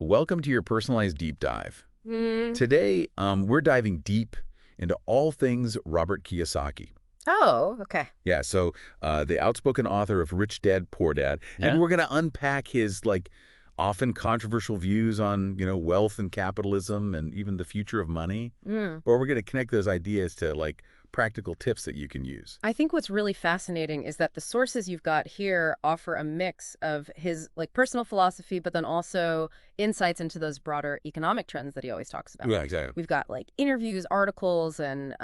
welcome to your personalized deep dive. Mm. Today, we're diving deep into all things Robert Kiyosaki. Oh, okay. Yeah, so the outspoken author of Rich Dad, Poor Dad, and we're going to unpack his often controversial views on wealth and capitalism and even the future of money. Or we're going to connect those ideas to practical tips that you can use. I think what's really fascinating is that the sources you've got here offer a mix of his personal philosophy, but then also insights into those broader economic trends that he always talks about. Yeah, exactly. We've got interviews, articles, and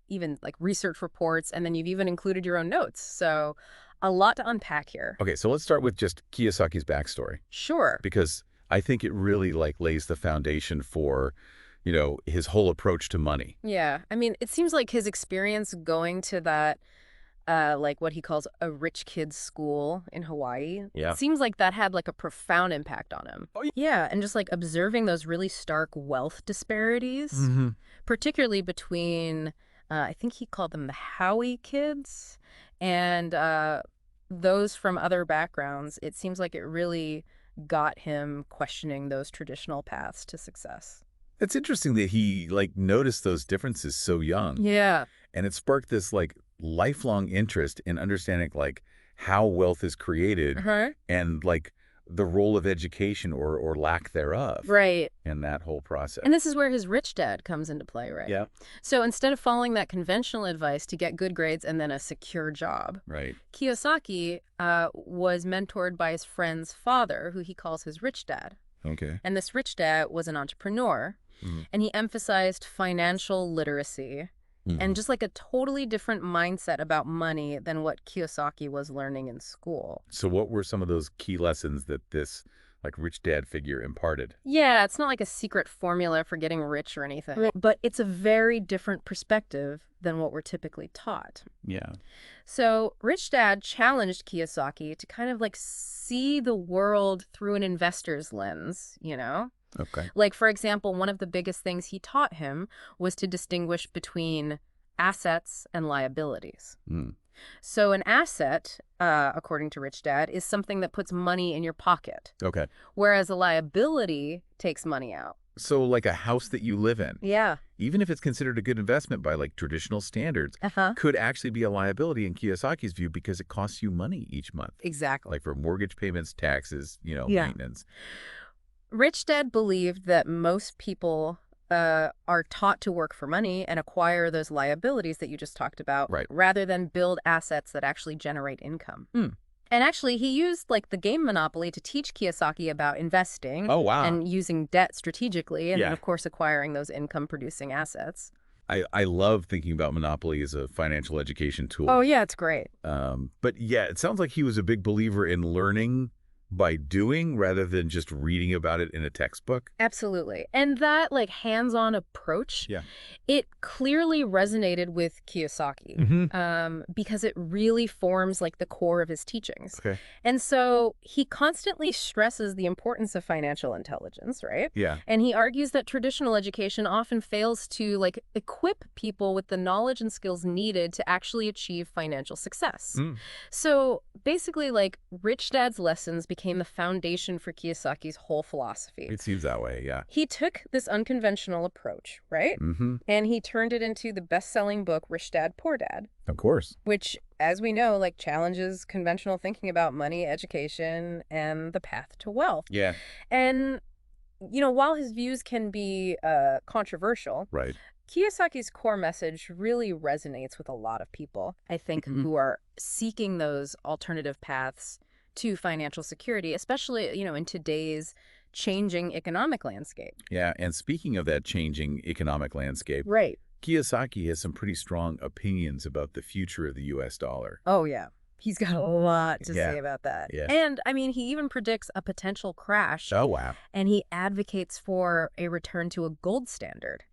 even research reports, and then you've even included your own notes. So a lot to unpack here. Okay, so let's start with just Kiyosaki's backstory. Sure. Because I think it really lays the foundation for his whole approach to money. Yeah. I mean, it seems like his experience going to that, what he calls a rich kid's school in Hawaii. Yeah. It seems like that had a profound impact on him. Oh, yeah. Yeah. And just observing those really stark wealth disparities, particularly between, I think he called them the Howie kids and those from other backgrounds. It seems like it really got him questioning those traditional paths to success. It's interesting that he noticed those differences so young. Yeah. And it sparked this lifelong interest in understanding how wealth is created and the role of education or lack thereof. Right. In that whole process. And this is where his rich dad comes into play, right? Yeah. So instead of following that conventional advice to get good grades and then a secure job, right, Kiyosaki was mentored by his friend's father, who he calls his rich dad. Okay. And this rich dad was an entrepreneur. And he emphasized financial literacy and just a totally different mindset about money than what Kiyosaki was learning in school. So what were some of those key lessons that this rich dad figure imparted? Yeah, it's not a secret formula for getting rich or anything, but it's a very different perspective than what we're typically taught. Yeah. So Rich Dad challenged Kiyosaki to kind of see the world through an investor's lens, Okay. For example, one of the biggest things he taught him was to distinguish between assets and liabilities. So an asset, according to Rich Dad, is something that puts money in your pocket. Okay. Whereas a liability takes money out. So a house that you live in. Yeah. Even if it's considered a good investment by traditional standards, could actually be a liability in Kiyosaki's view because it costs you money each month. Exactly. For mortgage payments, taxes, maintenance. Rich Dad believed that most people are taught to work for money and acquire those liabilities that you just talked about, rather than build assets that actually generate income. And actually, he used the game Monopoly to teach Kiyosaki about investing. Oh, wow. And using debt strategically, and then, of course, acquiring those income-producing assets. I love thinking about Monopoly as a financial education tool. Oh, yeah, it's great. But yeah, it sounds like he was a big believer in learning by doing rather than just reading about it in a textbook. Absolutely. And that hands-on approach, it clearly resonated with Kiyosaki because it really forms the core of his teachings. Okay. And so he constantly stresses the importance of financial intelligence, right? Yeah. And he argues that traditional education often fails to equip people with the knowledge and skills needed to actually achieve financial success. So basically Rich Dad's lessons became the foundation for Kiyosaki's whole philosophy. It seems that way, yeah. He took this unconventional approach, right? And he turned it into the best-selling book, Rich Dad, Poor Dad. Of course. Which, as we know, challenges conventional thinking about money, education, and the path to wealth. Yeah. And, while his views can be controversial, right, Kiyosaki's core message really resonates with a lot of people, I think, who are seeking those alternative paths to financial security, especially, in today's changing economic landscape. Yeah, and speaking of that changing economic landscape, Kiyosaki has some pretty strong opinions about the future of the U.S. dollar. Oh, yeah. He's got a lot to say about that. Yeah. And, I mean, he even predicts a potential crash. Oh, wow. And he advocates for a return to a gold standard.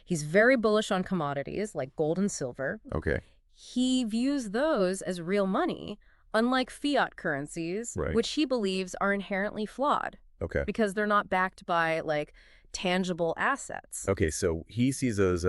He's very bullish on commodities like gold and silver. Okay. He views those as real money, unlike fiat currencies, which he believes are inherently flawed. Okay. Because they're not backed by tangible assets. Okay, so he sees those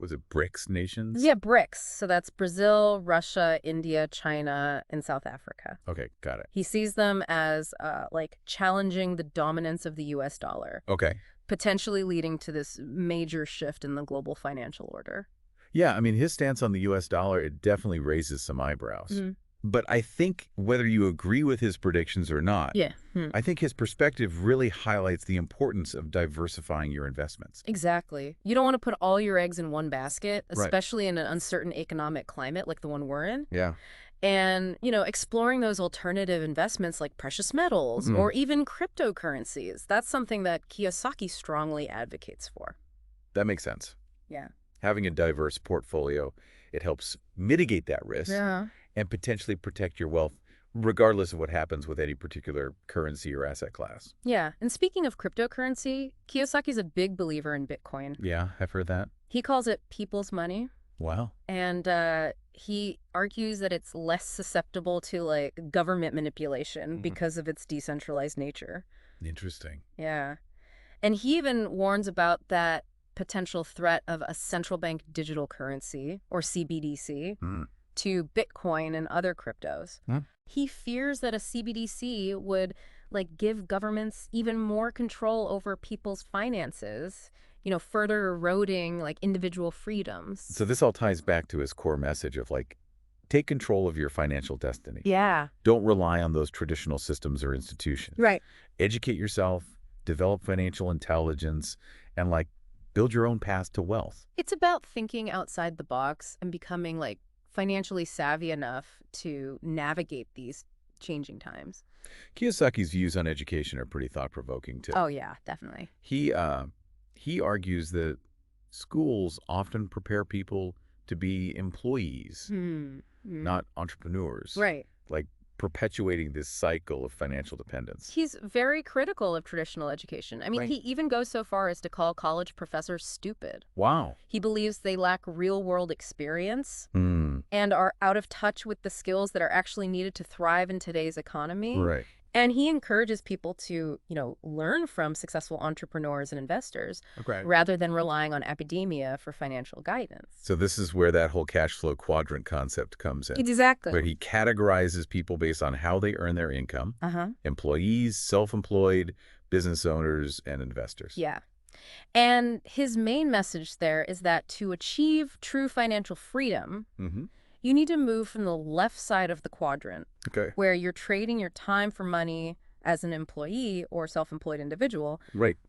was it BRICS nations? Yeah, BRICS. So that's Brazil, Russia, India, China, and South Africa. Okay, got it. He sees them as like challenging the dominance of the U.S. dollar, Okay. potentially leading to this major shift in the global financial order. Yeah, I mean, his stance on the U.S. dollar, it definitely raises some eyebrows. Mm-hmm. But I think whether you agree with his predictions or not, Yeah. I think his perspective really highlights the importance of diversifying your investments. Exactly. You don't want to put all your eggs in one basket, Right. especially in an uncertain economic climate like the one we're in. Yeah. And, exploring those alternative investments like precious metals or even cryptocurrencies, that's something that Kiyosaki strongly advocates for. That makes sense. Yeah. Having a diverse portfolio, it helps mitigate that risk and potentially protect your wealth, regardless of what happens with any particular currency or asset class. Yeah. And speaking of cryptocurrency, Kiyosaki's a big believer in Bitcoin. Yeah, I've heard that. He calls it people's money. Wow. And he argues that it's less susceptible to like government manipulation because of its decentralized nature. Interesting. Yeah. And he even warns about that potential threat of a central bank digital currency, or CBDC, to Bitcoin and other cryptos. He fears that a CBDC would give governments even more control over people's finances, further eroding individual freedoms. So this all ties back to his core message of take control of your financial destiny. Yeah. Don't rely on those traditional systems or institutions. Right. Educate yourself, develop financial intelligence, and build your own path to wealth. It's about thinking outside the box and becoming financially savvy enough to navigate these changing times. Kiyosaki's views on education are pretty thought-provoking too. Oh yeah, definitely. He argues that schools often prepare people to be employees, not entrepreneurs. Right. Perpetuating this cycle of financial dependence. He's very critical of traditional education. I mean, he even goes so far as to call college professors stupid. Wow. He believes they lack real-world experience and are out of touch with the skills that are actually needed to thrive in today's economy. Right. And he encourages people to, learn from successful entrepreneurs and investors rather than relying on academia for financial guidance. So this is where that whole cash flow quadrant concept comes in. Exactly. Where he categorizes people based on how they earn their income. Employees, self-employed, business owners, and investors. Yeah. And his main message there is that to achieve true financial freedom, you need to move from the left side of the quadrant, where you're trading your time for money as an employee or self-employed individual,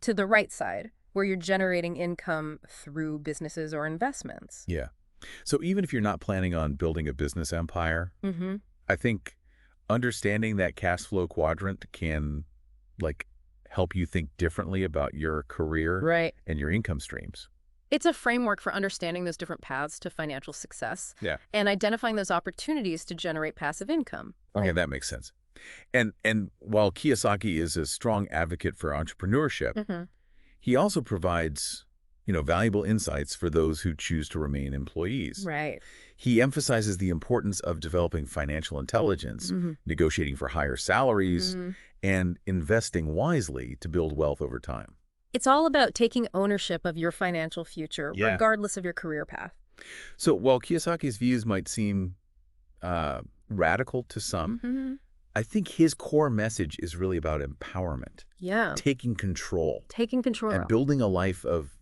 to the right side, where you're generating income through businesses or investments. Yeah. So even if you're not planning on building a business empire, I think understanding that cash flow quadrant can help you think differently about your career and your income streams. It's a framework for understanding those different paths to financial success and identifying those opportunities to generate passive income. Okay, that makes sense. And while Kiyosaki is a strong advocate for entrepreneurship, he also provides, valuable insights for those who choose to remain employees. Right. He emphasizes the importance of developing financial intelligence, negotiating for higher salaries, and investing wisely to build wealth over time. It's all about taking ownership of your financial future, regardless of your career path. So while Kiyosaki's views might seem radical to some, I think his core message is really about empowerment. Yeah. Taking control. Taking control. And building a life of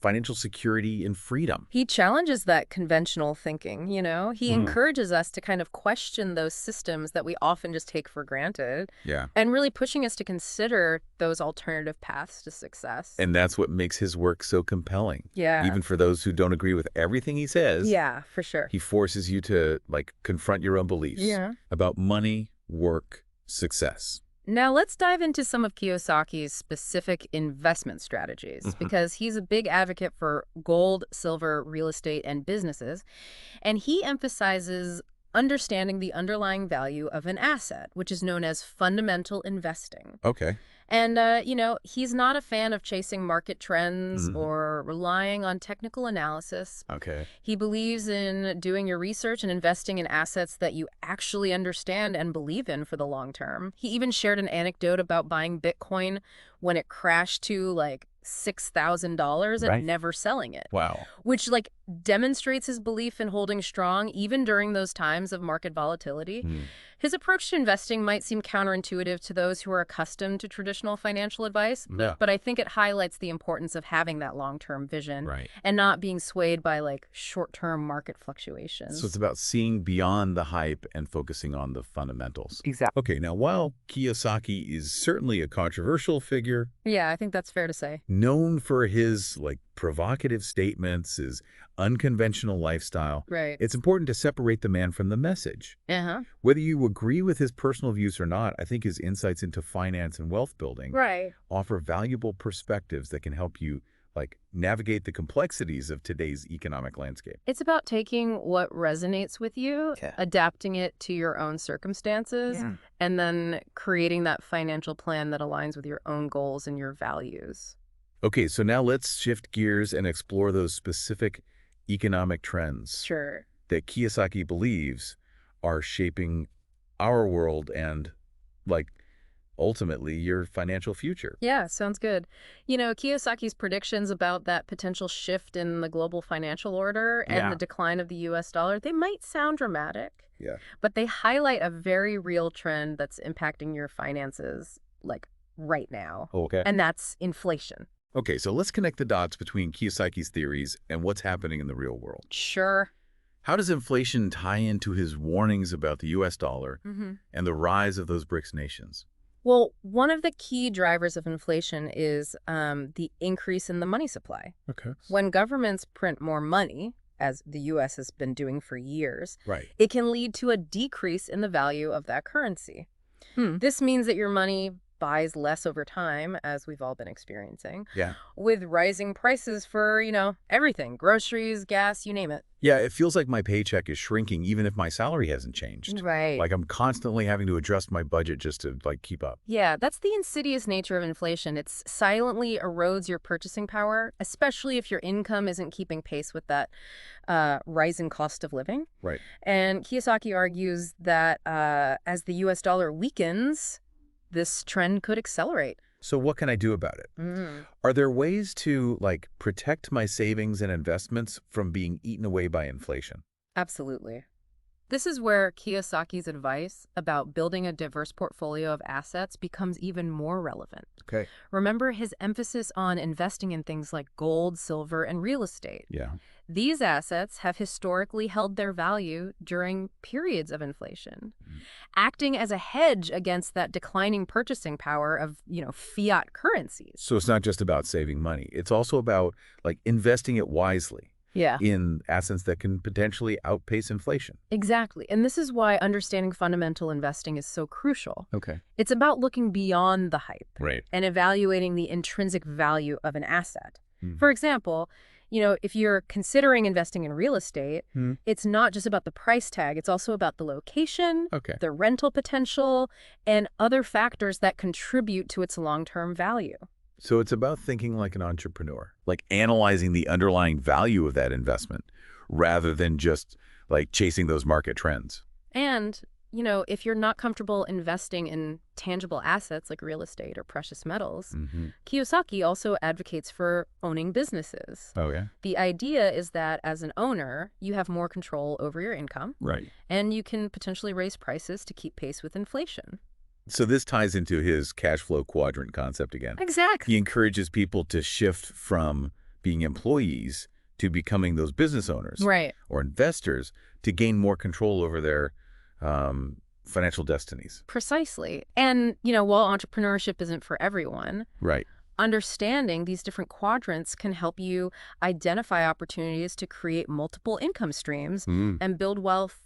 financial security and freedom. He challenges that conventional thinking, He encourages us to kind of question those systems that we often just take for granted. Yeah. And really pushing us to consider those alternative paths to success. And that's what makes his work so compelling. Yeah. Even for those who don't agree with everything he says. Yeah, for sure. He forces you to confront your own beliefs about money, work, success. Now let's dive into some of Kiyosaki's specific investment strategies, because he's a big advocate for gold, silver, real estate, and businesses. And he emphasizes understanding the underlying value of an asset, which is known as fundamental investing. Okay. And, he's not a fan of chasing market trends or relying on technical analysis. Okay. He believes in doing your research and investing in assets that you actually understand and believe in for the long term. He even shared an anecdote about buying Bitcoin when it crashed to $6,000 and Right. never selling it. Wow. Which, like, demonstrates his belief in holding strong even during those times of market volatility. His approach to investing might seem counterintuitive to those who are accustomed to traditional financial advice, Yeah. but I think it highlights the importance of having that long-term vision Right. and not being swayed by, like, short-term market fluctuations. So it's about seeing beyond the hype and focusing on the fundamentals. Exactly. Okay, now while Kiyosaki is certainly a controversial figure, Yeah, I think that's fair to say. known for his provocative statements, his unconventional lifestyle, Right. it's important to separate the man from the message. Uh-huh. Whether you agree with his personal views or not, I think his insights into finance and wealth building Right. offer valuable perspectives that can help you navigate the complexities of today's economic landscape. It's about taking what resonates with you, Yeah. adapting it to your own circumstances, and then creating that financial plan that aligns with your own goals and your values. Okay, so now let's shift gears and explore those specific economic trends Sure. that Kiyosaki believes are shaping our world and, ultimately your financial future. Yeah, sounds good. Kiyosaki's predictions about that potential shift in the global financial order and the decline of the US dollar, they might sound dramatic, Yeah. but they highlight a very real trend that's impacting your finances, right now. Okay. And that's inflation. Okay, so let's connect the dots between Kiyosaki's theories and what's happening in the real world. Sure. How does inflation tie into his warnings about the US dollar and the rise of those BRICS nations? Well, one of the key drivers of inflation is the increase in the money supply. Okay. When governments print more money, as the U.S. has been doing for years, Right. it can lead to a decrease in the value of that currency. This means that your money buys less over time, as we've all been experiencing, Yeah. with rising prices for, everything, groceries, gas, you name it. Yeah, it feels like my paycheck is shrinking even if my salary hasn't changed. Right. I'm constantly having to adjust my budget just to keep up. Yeah, that's the insidious nature of inflation. It silently erodes your purchasing power, especially if your income isn't keeping pace with that rising cost of living. Right. And Kiyosaki argues that as the U.S. dollar weakens, this trend could accelerate. So what can I do about it? Are there ways to protect my savings and investments from being eaten away by inflation? Absolutely. This is where Kiyosaki's advice about building a diverse portfolio of assets becomes even more relevant. Okay. Remember his emphasis on investing in things like gold, silver, and real estate. Yeah. These assets have historically held their value during periods of inflation, acting as a hedge against that declining purchasing power of, fiat currencies. So it's not just about saving money. It's also about investing it wisely. Yeah. In assets that can potentially outpace inflation. Exactly. And this is why understanding fundamental investing is so crucial. Okay. It's about looking beyond the hype. Right. And evaluating the intrinsic value of an asset. For example, if you're considering investing in real estate, it's not just about the price tag. It's also about the location, the rental potential, and other factors that contribute to its long-term value. So it's about thinking like an entrepreneur, analyzing the underlying value of that investment rather than just chasing those market trends. And, if you're not comfortable investing in tangible assets like real estate or precious metals, Kiyosaki also advocates for owning businesses. Oh, yeah? The idea is that as an owner, you have more control over your income. Right. And you can potentially raise prices to keep pace with inflation. So this ties into his cash flow quadrant concept again. Exactly. He encourages people to shift from being employees to becoming those business owners or investors to gain more control over their financial destinies. Precisely. And, while entrepreneurship isn't for everyone, understanding these different quadrants can help you identify opportunities to create multiple income streams and build wealth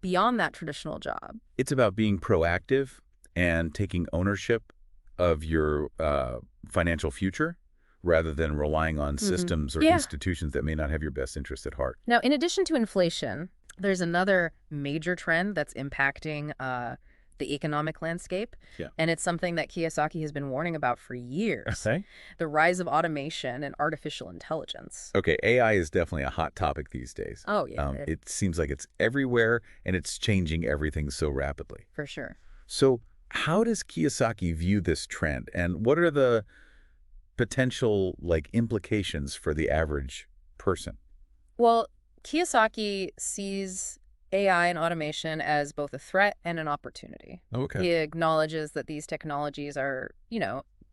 beyond that traditional job. It's about being proactive and taking ownership of your financial future rather than relying on systems or institutions that may not have your best interest at heart. Now, in addition to inflation, there's another major trend that's impacting the economic landscape. Yeah. And it's something that Kiyosaki has been warning about for years. Okay. The rise of automation and artificial intelligence. Okay, AI is definitely a hot topic these days. Oh, yeah. It seems like it's everywhere, and it's changing everything so rapidly. For sure. So how does Kiyosaki view this trend, and what are the potential like implications for the average person? Well, Kiyosaki sees AI and automation as both a threat and an opportunity. Okay. He acknowledges that these technologies are,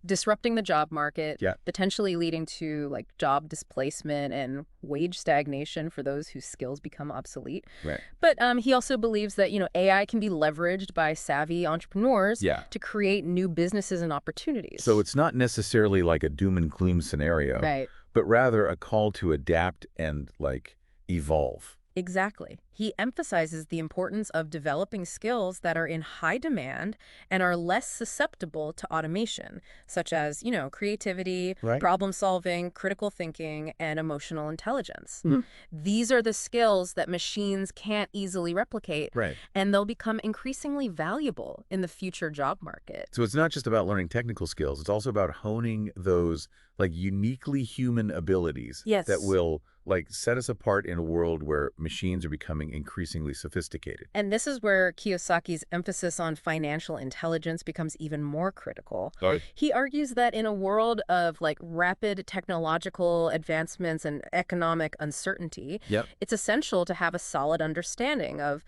disrupting the job market, Yeah. potentially leading to like job displacement and wage stagnation for those whose skills become obsolete. Right. But he also believes that, AI can be leveraged by savvy entrepreneurs Yeah. to create new businesses and opportunities. So it's not necessarily like a doom and gloom scenario, Right. but rather a call to adapt and like evolve. Exactly. He emphasizes the importance of developing skills that are in high demand and are less susceptible to automation, such as, creativity, Right. problem solving, critical thinking, and emotional intelligence. Hmm. These are the skills that machines can't easily replicate, Right. and they'll become increasingly valuable in the future job market. So it's not just about learning technical skills. It's also about honing those like uniquely human abilities Yes. that will like set us apart in a world where machines are becoming increasingly sophisticated. And this is where Kiyosaki's emphasis on financial intelligence becomes even more critical. Right. He argues that in a world of like rapid technological advancements and economic uncertainty, Yep. it's essential to have a solid understanding of,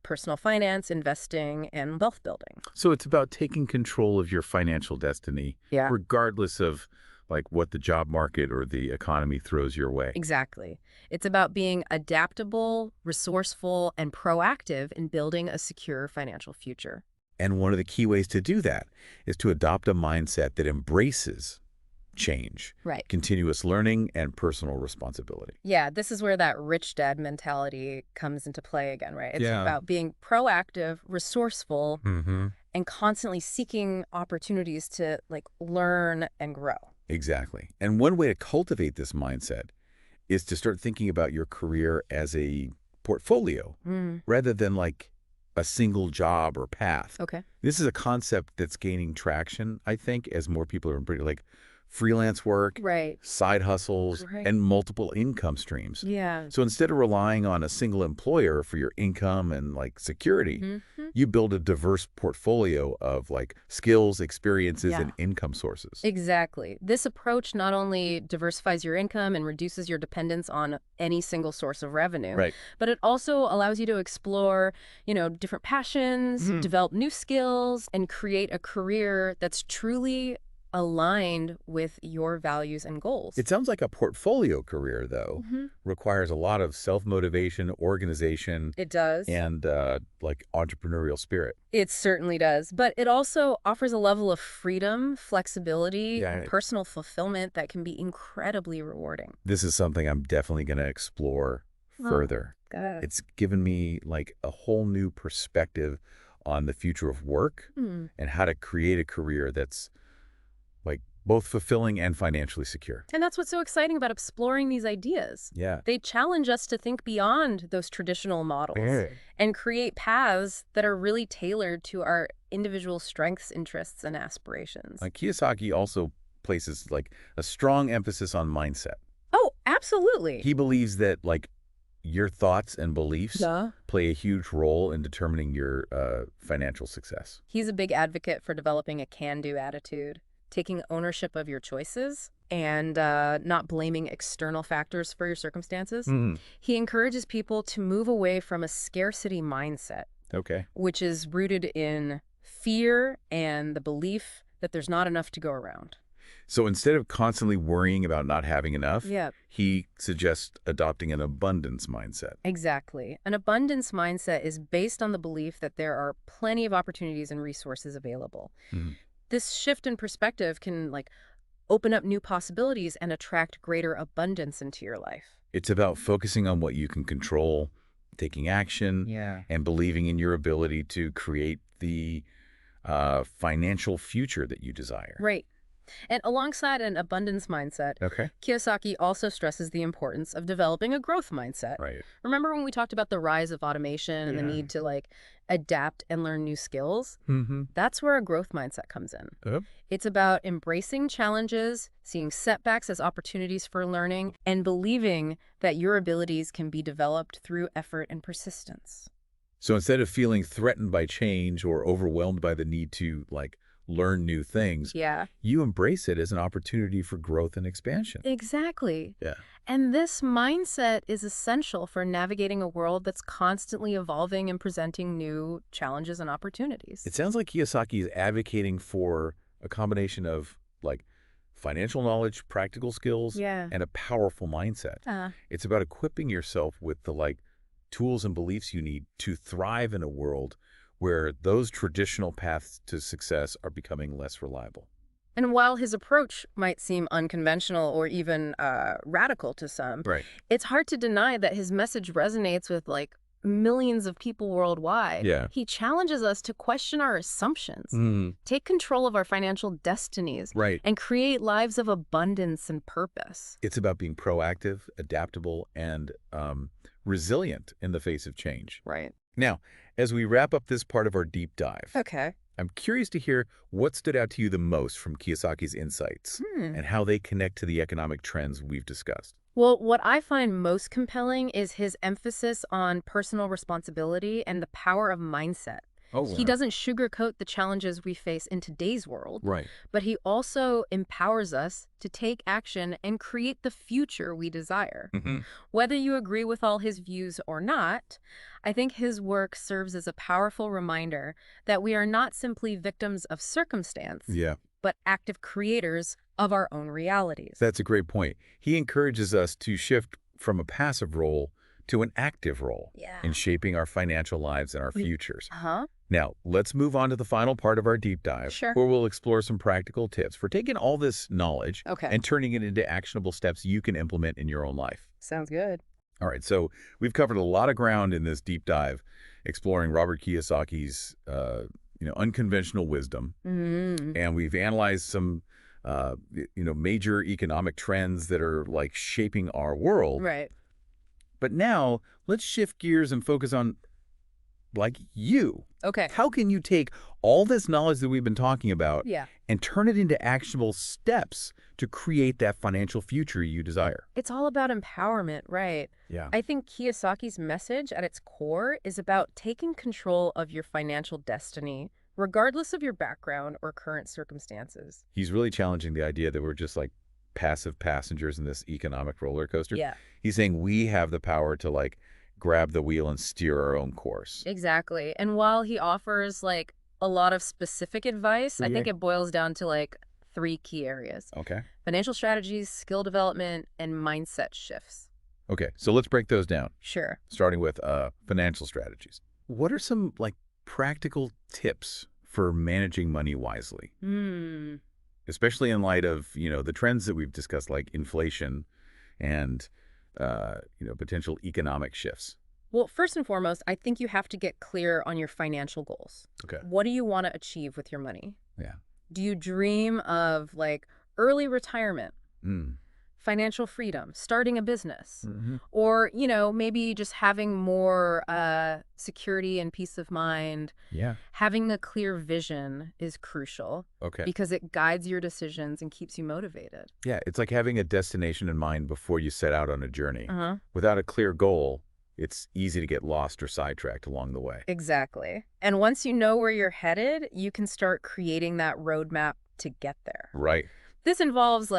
personal finance, investing, and wealth building. So it's about taking control of your financial destiny, Yeah. regardless of like what the job market or the economy throws your way. Exactly. It's about being adaptable, resourceful, and proactive in building a secure financial future. And one of the key ways to do that is to adopt a mindset that embraces change, Right. continuous learning, and personal responsibility. Yeah, this is where that rich dad mentality comes into play again, right? It's Yeah. about being proactive, resourceful, Mm-hmm. and constantly seeking opportunities to like learn and grow. Exactly. And one way to cultivate this mindset is to start thinking about your career as a portfolio rather than like a single job or path. Okay. This is a concept that's gaining traction, I think, as more people are pretty like freelance work, Right. side hustles, Right. and multiple income streams. Yeah. So instead of relying on a single employer for your income and like security, you build a diverse portfolio of like skills, experiences, Yeah. and income sources. Exactly. This approach not only diversifies your income and reduces your dependence on any single source of revenue, Right. but it also allows you to explore, different passions, develop new skills, and create a career that's truly aligned with your values and goals. It sounds like a portfolio career, though, requires a lot of self-motivation, organization, It does. and like entrepreneurial spirit. It certainly does. But it also offers a level of freedom, flexibility, Yeah. and personal fulfillment that can be incredibly rewarding. This is something I'm definitely going to explore further. Good. It's given me like a whole new perspective on the future of work and how to create a career that's like both fulfilling and financially secure. And that's what's so exciting about exploring these ideas. Yeah. They challenge us to think beyond those traditional models and create paths that are really tailored to our individual strengths, interests, and aspirations. Kiyosaki also places like a strong emphasis on mindset. Oh, absolutely. He believes that like your thoughts and beliefs play a huge role in determining your financial success. He's a big advocate for developing a can-do attitude, taking ownership of your choices, and not blaming external factors for your circumstances. He encourages people to move away from a scarcity mindset, which is rooted in fear and the belief that there's not enough to go around. So instead of constantly worrying about not having enough, Yeah. he suggests adopting an abundance mindset. Exactly. An abundance mindset is based on the belief that there are plenty of opportunities and resources available. This shift in perspective can like open up new possibilities and attract greater abundance into your life. It's about focusing on what you can control, taking action, and believing in your ability to create the financial future that you desire. Right. And alongside an abundance mindset, Kiyosaki also stresses the importance of developing a growth mindset. Right. Remember when we talked about the rise of automation and the need to like adapt and learn new skills? That's where a growth mindset comes in. It's about embracing challenges, seeing setbacks as opportunities for learning, and believing that your abilities can be developed through effort and persistence. So instead of feeling threatened by change or overwhelmed by the need to like learn new things, Yeah. you embrace it as an opportunity for growth and expansion. Exactly. Yeah. And this mindset is essential for navigating a world that's constantly evolving and presenting new challenges and opportunities. It sounds like Kiyosaki is advocating for a combination of like financial knowledge, practical skills, Yeah. and a powerful mindset. It's about equipping yourself with the tools and beliefs you need to thrive in a world where those traditional paths to success are becoming less reliable. And while his approach might seem unconventional or even radical to some, Right. it's hard to deny that his message resonates with millions of people worldwide. Yeah. He challenges us to question our assumptions, take control of our financial destinies, Right. and create lives of abundance and purpose. It's about being proactive, adaptable, and resilient in the face of change. Right. Now, as we wrap up this part of our deep dive, Okay. I'm curious to hear what stood out to you the most from Kiyosaki's insights and how they connect to the economic trends we've discussed. Well, what I find most compelling is his emphasis on personal responsibility and the power of mindset. Oh, He doesn't sugarcoat the challenges we face in today's world, Right. but he also empowers us to take action and create the future we desire. Whether you agree with all his views or not, I think his work serves as a powerful reminder that we are not simply victims of circumstance, Yeah, but active creators of our own realities. that's a great point. He encourages us to shift from a passive role to an active role in shaping our financial lives and our futures. Now, let's move on to the final part of our deep dive, Sure. where we'll explore some practical tips for taking all this knowledge Okay. and turning it into actionable steps you can implement in your own life. Sounds good. All right, so we've covered a lot of ground in this deep dive, exploring Robert Kiyosaki's unconventional wisdom, and we've analyzed some major economic trends that are shaping our world. Right. But now let's shift gears and focus on you. Okay. How can you take all this knowledge that we've been talking about Yeah. and turn it into actionable steps to create that financial future you desire? It's all about empowerment, right? Yeah. I think Kiyosaki's message at its core is about taking control of your financial destiny, regardless of your background or current circumstances. He's really challenging the idea that we're just passive passengers in this economic roller coaster. Yeah. He's saying we have the power to grab the wheel and steer our own course. Exactly. And while he offers a lot of specific advice, I think it boils down to 3 key areas. Okay. Financial strategies, skill development, and mindset shifts. Okay, so let's break those down, Sure. starting with financial strategies. What are some practical tips for managing money wisely? Especially in light of, the trends that we've discussed, like inflation and, potential economic shifts. Well, first and foremost, I think you have to get clear on your financial goals. Okay. What do you want to achieve with your money? Yeah. Do you dream of early retirement, financial freedom, starting a business, or, maybe just having more security and peace of mind? Yeah. Having a clear vision is crucial Okay. because it guides your decisions and keeps you motivated. Yeah, it's like having a destination in mind before you set out on a journey. Without a clear goal, it's easy to get lost or sidetracked along the way. Exactly. And once you know where you're headed, you can start creating that roadmap to get there. Right. This involves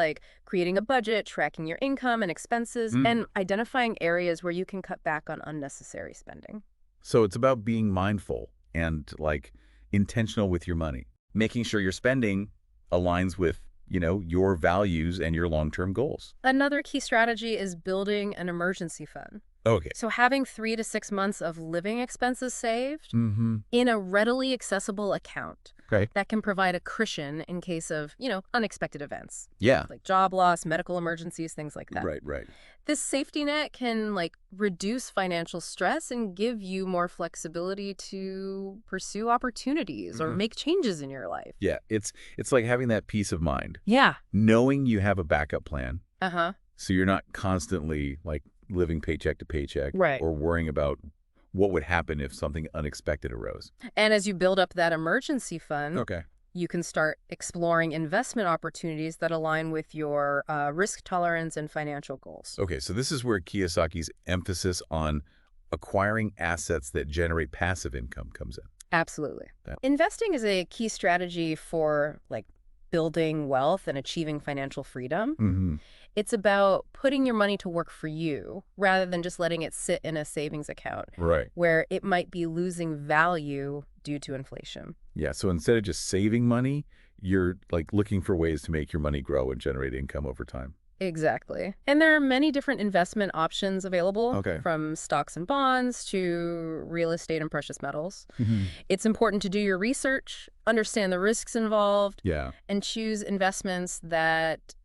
creating a budget, tracking your income and expenses, and identifying areas where you can cut back on unnecessary spending. So it's about being mindful and intentional with your money, making sure your spending aligns with, your values and your long-term goals. Another key strategy is building an emergency fund. Okay. So having 3 to 6 months of living expenses saved in a readily accessible account that can provide a cushion in case of, unexpected events. Yeah. Like job loss, medical emergencies, things like that. Right. This safety net can reduce financial stress and give you more flexibility to pursue opportunities or make changes in your life. Yeah, it's like having that peace of mind. Yeah. Knowing you have a backup plan. So you're not constantly living paycheck to paycheck or worrying about what would happen if something unexpected arose. And as you build up that emergency fund, Okay. you can start exploring investment opportunities that align with your risk tolerance and financial goals. Okay, so this is where Kiyosaki's emphasis on acquiring assets that generate passive income comes in. Absolutely. Yeah. Investing is a key strategy for like building wealth and achieving financial freedom. Mm-hmm. It's about putting your money to work for you rather than just letting it sit in a savings account Right. where it might be losing value due to inflation. Yeah, so instead of just saving money, you're like looking for ways to make your money grow and generate income over time. Exactly. And there are many different investment options available, Okay. from stocks and bonds to real estate and precious metals. Mm-hmm. It's important to do your research, understand the risks involved, Yeah. and choose investments that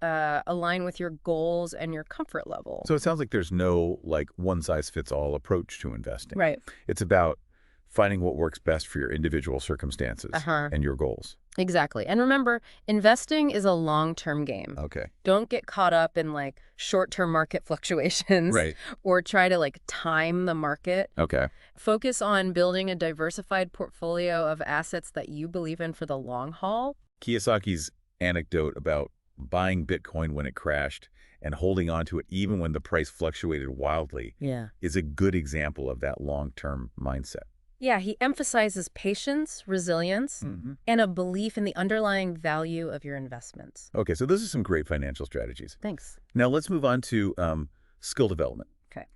align with your goals and your comfort level. So it sounds like there's no like one-size-fits-all approach to investing. Right. It's about finding what works best for your individual circumstances and your goals. Exactly. And remember, investing is a long-term game. Okay. Don't get caught up in like short-term market fluctuations Right. or try to like time the market. Okay. Focus on building a diversified portfolio of assets that you believe in for the long haul. Kiyosaki's anecdote about buying Bitcoin when it crashed and holding on to it even when the price fluctuated wildly is a good example of that long-term mindset. Yeah, he emphasizes patience, resilience, and a belief in the underlying value of your investments. Okay, so those are some great financial strategies. Thanks. Now let's move on to skill development. Okay.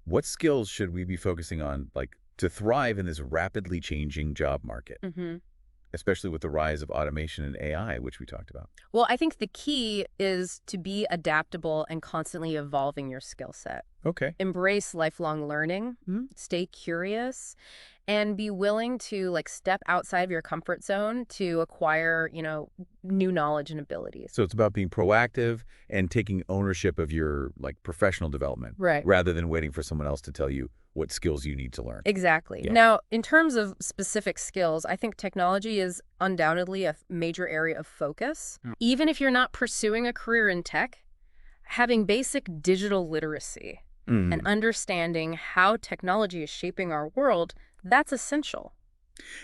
What skills should we be focusing on, like, to thrive in this rapidly changing job market, especially with the rise of automation and AI, which we talked about? Well, I think the key is to be adaptable and constantly evolving your skill set. Okay. Embrace lifelong learning, stay curious, and be willing to like step outside of your comfort zone to acquire, new knowledge and abilities. So it's about being proactive and taking ownership of your like professional development, Right. rather than waiting for someone else to tell you what skills you need to learn. Exactly. Yeah. Now, in terms of specific skills, I think technology is undoubtedly a major area of focus. Even if you're not pursuing a career in tech, having basic digital literacy and understanding how technology is shaping our world, that's essential.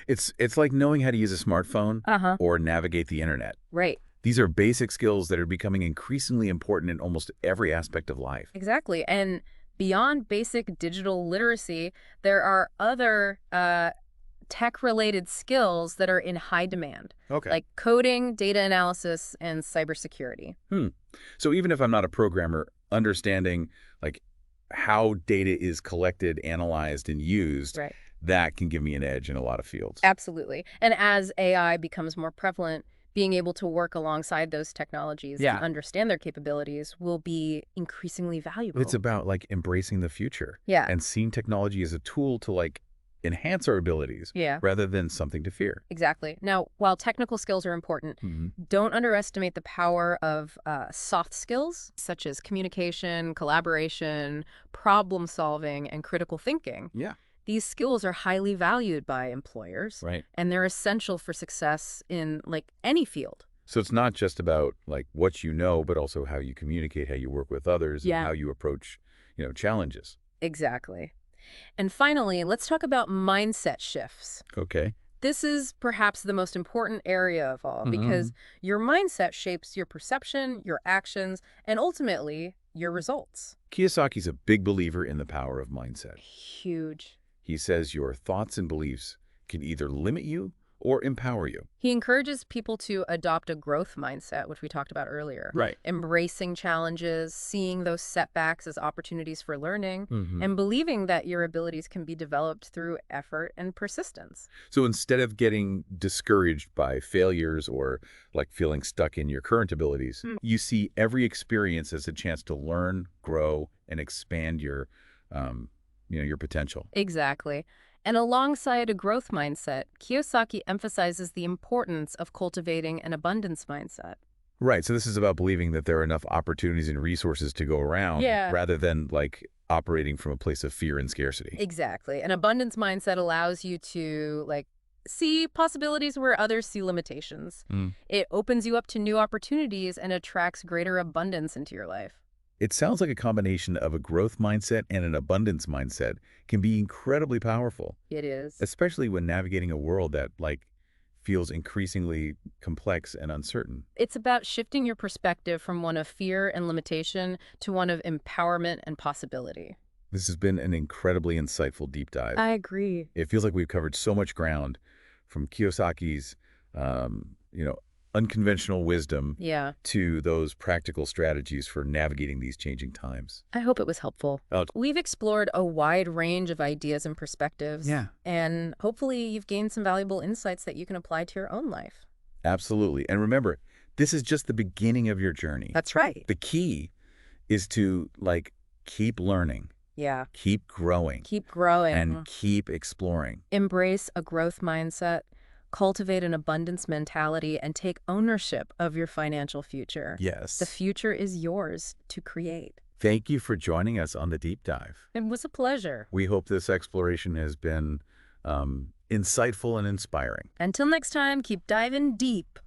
It's like knowing how to use a smartphone or navigate the internet. Right. These are basic skills that are becoming increasingly important in almost every aspect of life. Exactly. And beyond basic digital literacy, there are other tech-related skills that are in high demand, like coding, data analysis, and cybersecurity. So even if I'm not a programmer, understanding like how data is collected, analyzed, and used, that can give me an edge in a lot of fields. Absolutely. And as AI becomes more prevalent, being able to work alongside those technologies and understand their capabilities will be increasingly valuable. It's about like embracing the future and seeing technology as a tool to like enhance our abilities rather than something to fear. Exactly. Now, while technical skills are important, don't underestimate the power of soft skills such as communication, collaboration, problem solving, and critical thinking. Yeah. These skills are highly valued by employers, Right. and they're essential for success in like any field. So it's not just about like what you know, but also how you communicate, how you work with others, and how you approach, challenges. Exactly. And finally, let's talk about mindset shifts. Okay. This is perhaps the most important area of all because your mindset shapes your perception, your actions, and ultimately your results. Kiyosaki's a big believer in the power of mindset. Huge. He says your thoughts and beliefs can either limit you or empower you. He encourages people to adopt a growth mindset, which we talked about earlier. Right. Embracing challenges, seeing those setbacks as opportunities for learning, and believing that your abilities can be developed through effort and persistence. So instead of getting discouraged by failures or like feeling stuck in your current abilities, you see every experience as a chance to learn, grow, and expand your, your potential. Exactly. And alongside a growth mindset, Kiyosaki emphasizes the importance of cultivating an abundance mindset. Right. So this is about believing that there are enough opportunities and resources to go around rather than like operating from a place of fear and scarcity. Exactly. An abundance mindset allows you to like see possibilities where others see limitations. It opens you up to new opportunities and attracts greater abundance into your life. It sounds like a combination of a growth mindset and an abundance mindset can be incredibly powerful. It is. Especially when navigating a world that like feels increasingly complex and uncertain. It's about shifting your perspective from one of fear and limitation to one of empowerment and possibility. This has been an incredibly insightful deep dive. I agree. It feels like we've covered so much ground, from Kiyosaki's, you know, unconventional wisdom Yeah. to those practical strategies for navigating these changing times. I hope it was helpful. Oh, We've explored a wide range of ideas and perspectives. yeah, And hopefully you've gained some valuable insights that you can apply to your own life. absolutely. And remember, this is just the beginning of your journey. That's right. The key is to, like, keep learning, Yeah. keep growing, Keep growing. and keep exploring. Embrace a growth mindset, cultivate an abundance mentality, and take ownership of your financial future. Yes. The future is yours to create. Thank you for joining us on the deep dive. It was a pleasure. We hope this exploration has been insightful and inspiring. Until next time, keep diving deep.